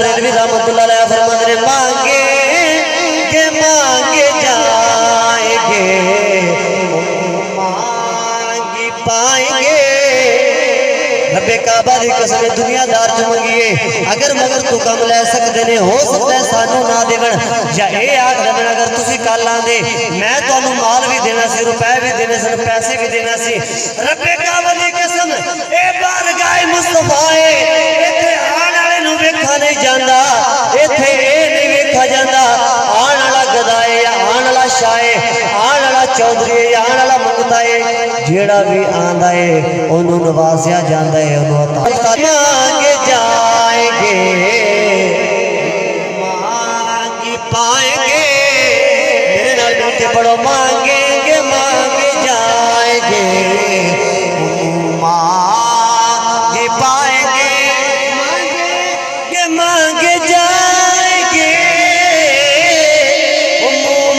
بریلوی رحمت اللہ علیہ فرماتے ہیں مانگے جائیں گے مانگی پائیں گے رب کعبہ دی قسم دنیا دار جو منگیے اگر مگر تو کم لے سکتے نے ہو سکتا ہے سانو نہ دیون یا اے آگ دمن اگر تسی کال آندے میں تو انہوں مال بھی دینا سی روپے بھی دینے سی پیسے بھی دینا سی رب کعبہ دی قسم اے بارگاہ مصطفیٰ ایتھے آن والے نو ویکھا نہیں جاندا ایتھے اے نہیں ویکھا جاندا آن والا گدائے یا آن والا شاہے آن والا چودھری یا آن والا منگتا ہے جیڑا بھی آندا ہے انہوں نوازیا جاندا ہے انہوں عطا مانگے جائیں گے مانگی پائیں گے میرے نال بیٹھے پڑھو مانگیں گے مانگے جائیں گے مانگی پائیں گے مانگے جائیں گے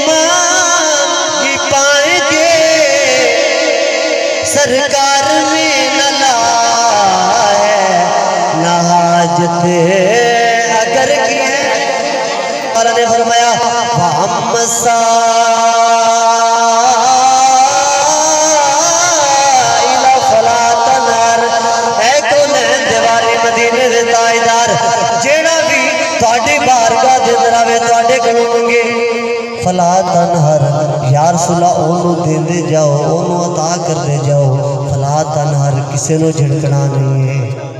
مانگی پائیں گے سرکار میں نہ لائے نہ حاجت اگر کی ہے اللہ نے فرمایا وَهَمَّ السَّائِلَ فَلَا تَنْهَرْ اے کونین دیواری مدینے دے تاجدار جیڑا بھی تواڈی بارگاہ دے اندر آوے تواڈے کولوں منگے فلا تنہر یا رسول اللہ اونوں دیندے جاؤ اونوں عطا کردے جاؤ فلا تنہر کسے نو جھڑکنا نہیں ہے